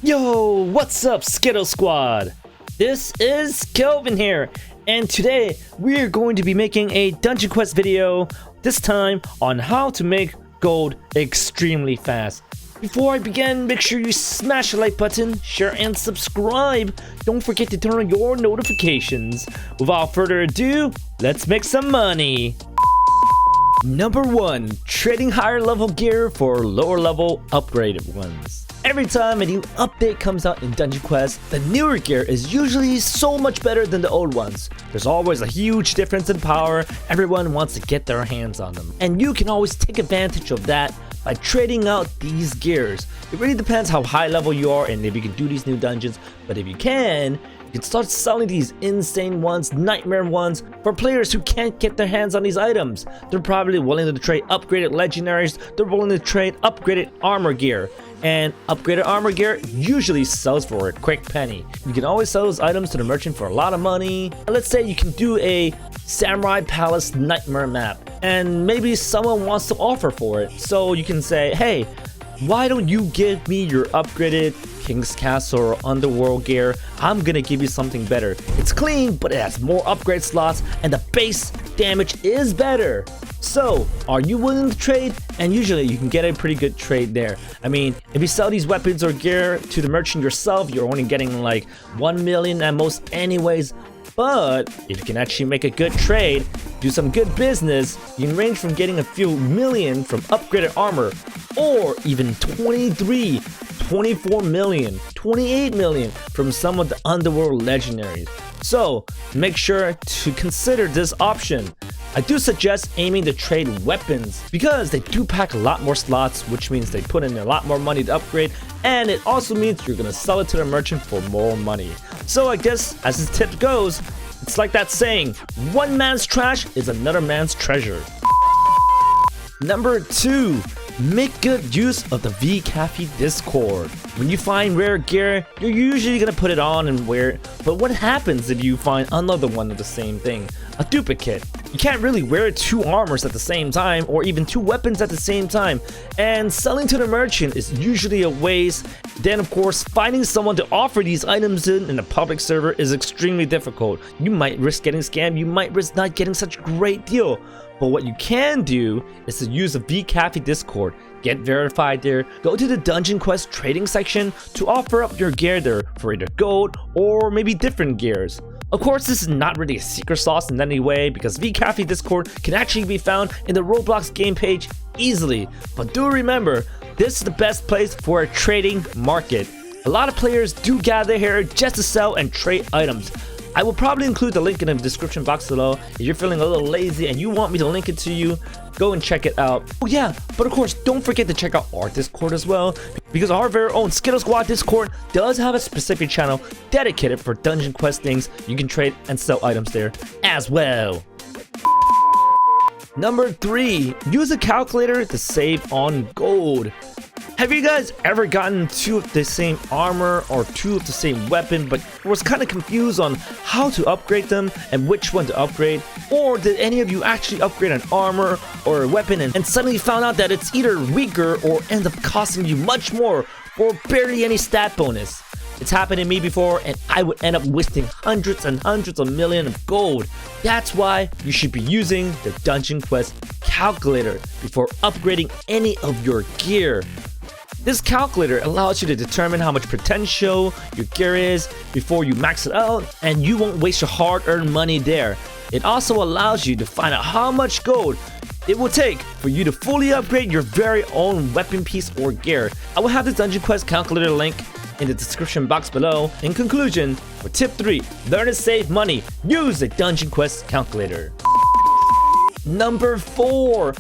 Yo, what's up, Skittle Squad? This is Kelvin here, and today we're going to be making a Dungeon Quest video, this time on how to make gold extremely fast. Before I begin, make sure you smash the like button, share, and subscribe. Don't forget to turn on your notifications. Without further ado, let's make some money. Number 1. Trading higher level gear for lower level upgraded ones. Every time a new update comes out in Dungeon Quest, the newer gear is usually so much better than the old ones. There's always a huge difference in power. Everyone wants to get their hands on them, and you can always take advantage of that by trading out these gears. It really depends how high level you are and if you can do these new dungeons, but if you can start selling these insane ones, nightmare ones, for players who can't get their hands on these items. They're probably willing to trade upgraded legendaries, they're willing to trade upgraded armor gear. And upgraded armor gear usually sells for a quick penny. You can always sell those items to the merchant for a lot of money. Let's say you can do a Samurai Palace Nightmare map, and maybe someone wants to offer for it. So you can say, hey, why don't you give me your upgraded King's Castle or Underworld gear? I'm gonna give you something better. It's clean, but it has more upgrade slots, and the base damage is better. So, are you willing to trade? And usually you can get a pretty good trade there. I mean, if you sell these weapons or gear to the merchant yourself, you're only getting like 1 million at most anyways. But if you can actually make a good trade, do some good business, you can range from getting a few million from upgraded armor, or even 23, 24 million, 28 million from some of the Underworld legendaries. So make sure to consider this option. I do suggest aiming to trade weapons because they do pack a lot more slots, which means they put in a lot more money to upgrade, and it also means you're gonna sell it to the merchant for more money. So I guess as this tip goes, it's like that saying, one man's trash is another man's treasure. Number 2. Make good use of the VCafe Discord. When you find rare gear, you're usually gonna put it on and wear it, but what happens if you find another one of the same thing? A duplicate. You can't really wear 2 armors at the same time, or even 2 weapons at the same time, and selling to the merchant is usually a waste. Then of course, finding someone to offer these items in a public server is extremely difficult. You might risk getting scammed, you might risk not getting such a great deal. But what you can do is to use the VCafe Discord, get verified there, go to the Dungeon Quest trading section to offer up your gear there for either gold or maybe different gears. Of course, this is not really a secret sauce in any way because VCafe Discord can actually be found in the Roblox game page easily. But do remember, this is the best place for a trading market. A lot of players do gather here just to sell and trade items. I will probably include the link in the description box below. If you're feeling a little lazy and you want me to link it to you, go and check it out. Oh yeah, but of course, don't forget to check out our Discord as well, because our very own Skittle Squad Discord does have a specific channel dedicated for Dungeon Quest things. You can trade and sell items there as well. Number 3. Use a calculator to save on gold. Have you guys ever gotten 2 of the same armor or 2 of the same weapon but was kind of confused on how to upgrade them and which one to upgrade? Or did any of you actually upgrade an armor or a weapon and suddenly found out that it's either weaker or end up costing you much more for barely any stat bonus? It's happened to me before, and I would end up wasting hundreds and hundreds of millions of gold. That's why you should be using the Dungeon Quest calculator before upgrading any of your gear. This calculator allows you to determine how much potential your gear is before you max it out, and you won't waste your hard-earned money there. It also allows you to find out how much gold it will take for you to fully upgrade your very own weapon piece or gear. I will have the Dungeon Quest calculator link in the description box below. In conclusion, for tip 3, learn to save money, use the Dungeon Quest calculator. Number 4.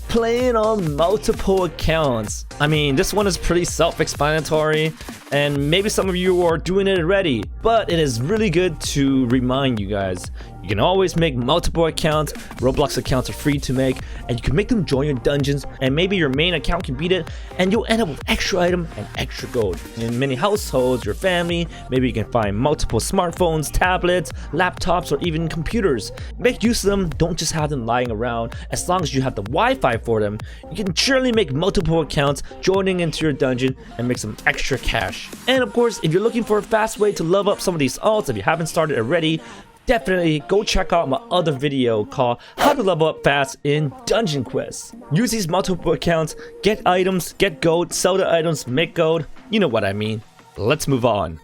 Playing on multiple accounts. I mean, this one is pretty self-explanatory, and maybe some of you are doing it already, but it is really good to remind you guys. You can always make multiple accounts. Roblox accounts are free to make, and you can make them join your dungeons, and maybe your main account can beat it, and you'll end up with extra item and extra gold. In many households, your family, maybe you can find multiple smartphones, tablets, laptops, or even computers. Make use of them, don't just have them lying around. As long as you have the Wi-Fi for them, you can surely make multiple accounts joining into your dungeon and make some extra cash. finish. And of course, if you're looking for a fast way to level up some of these alts, if you haven't started already, definitely go check out my other video called How to Level Up Fast in Dungeon Quest. Use these multiple accounts, get items, get gold, sell the items, make gold. You know what I mean. Let's move on.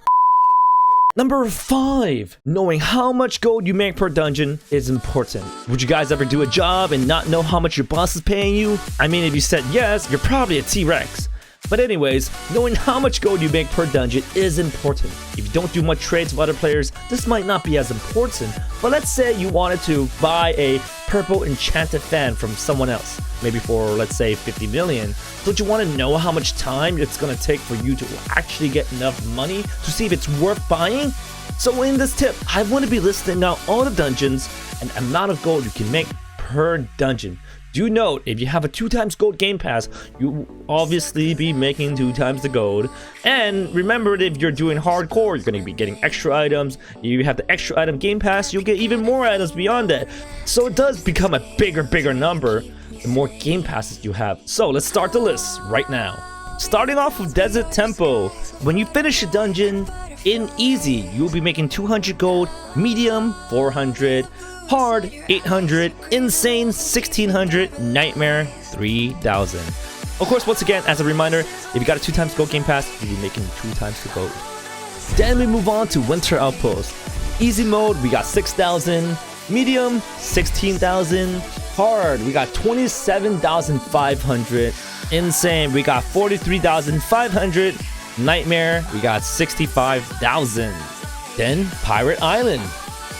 Number 5. Knowing how much gold you make per dungeon is important. Would you guys ever do a job and not know how much your boss is paying you? I mean, if you said yes, you're probably a T-Rex. But anyways, knowing how much gold you make per dungeon is important. If you don't do much trades with other players, this might not be as important. But let's say you wanted to buy a purple enchanted fan from someone else, maybe for, let's say, 50 million. Don't you want to know how much time it's going to take for you to actually get enough money to see if it's worth buying? So in this tip, I want to be listing out all the dungeons and the amount of gold you can make per dungeon. Do note, if you have a 2x gold game pass, you obviously be making 2x the gold. And remember that if you're doing hardcore, you're going to be getting extra items. If you have the extra item game pass, you'll get even more items beyond that. So it does become a bigger number the more game passes you have. So let's start the list right now. Starting off with Desert Temple. When you finish a dungeon in easy, you'll be making 200 gold, medium 400, hard 800, insane 1600, nightmare 3000. Of course, once again, as a reminder, if you got a 2x gold game pass, you'll be making 2x the gold. Then we move on to Winter Outpost. Easy mode, we got 6000, medium 16,000, hard we got 27,500, insane we got 43,500, nightmare we got 65,000. Then Pirate Island.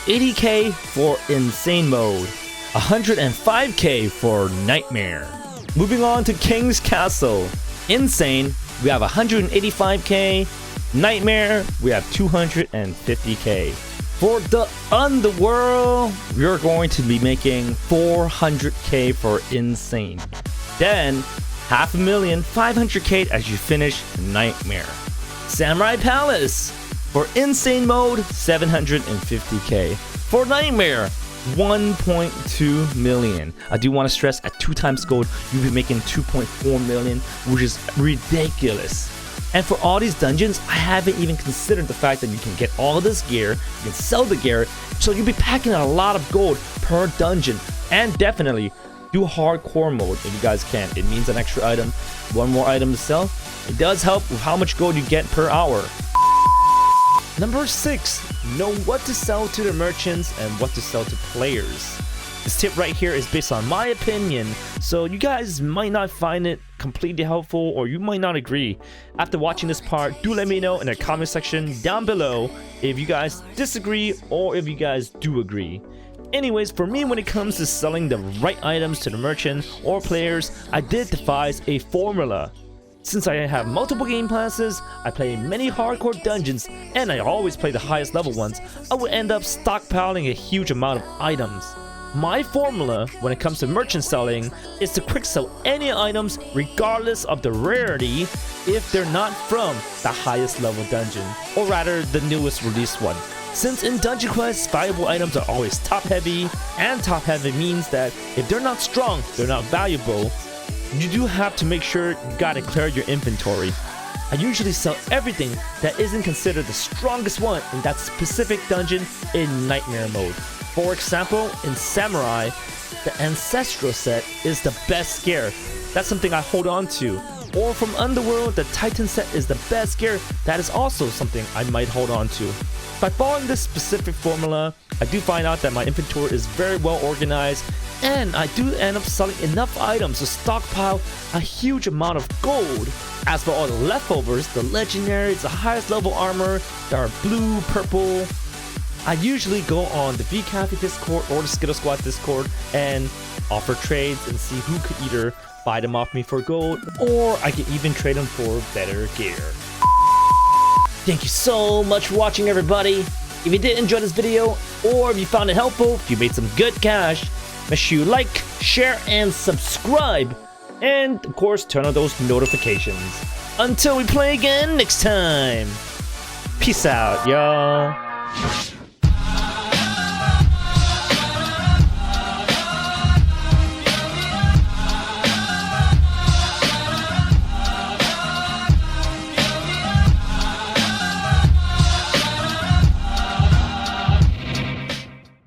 80k for insane mode, 105k for nightmare. Moving on to King's Castle. Insane, we have 185k. Nightmare, we have 250k. For the Underworld, you're going to be making 400k for insane. Then 500,000, 500k as you finish Nightmare. Samurai Palace. For insane mode, 750k. For nightmare, 1.2 million. I do want to stress, at 2x gold, you'll be making 2.4 million, which is ridiculous. And for all these dungeons, I haven't even considered the fact that you can get all this gear, you can sell the gear, so you'll be packing a lot of gold per dungeon. And definitely do hardcore mode if you guys can. It means an extra item, one more item to sell. It does help with how much gold you get per hour. Number 6, know what to sell to the merchants and what to sell to players. This tip right here is based on my opinion, so you guys might not find it completely helpful or you might not agree. After watching this part, do let me know in the comment section down below if you guys disagree or if you guys do agree. Anyways, for me, when it comes to selling the right items to the merchant or players, I did devise a formula. Since I have multiple game passes, I play many hardcore dungeons, and I always play the highest level ones, I would end up stockpiling a huge amount of items. My formula when it comes to merchant selling is to quick sell any items regardless of the rarity if they're not from the highest level dungeon, or rather the newest released one. Since in Dungeon Quest, valuable items are always top heavy, and top heavy means that if they're not strong, they're not valuable. You do have to make sure you gotta clear your inventory. I usually sell everything that isn't considered the strongest one in that specific dungeon in Nightmare mode. For example, in Samurai, the Ancestral set is the best gear. That's something I hold on to. Or from Underworld, the Titan set is the best gear. That is also something I might hold on to. By following this specific formula, I do find out that my inventory is very well organized, and I do end up selling enough items to stockpile a huge amount of gold. As for all the leftovers, the legendaries, the highest level armor, that are blue, purple, I usually go on the VCafe Discord or the Skittle Squad Discord and offer trades and see who could either buy them off me for gold, or I can even trade them for better gear. Thank you so much for watching, everybody. If you did enjoy this video, or if you found it helpful, if you made some good cash, make sure you like, share, and subscribe. And of course, turn on those notifications. Until we play again next time. Peace out, y'all.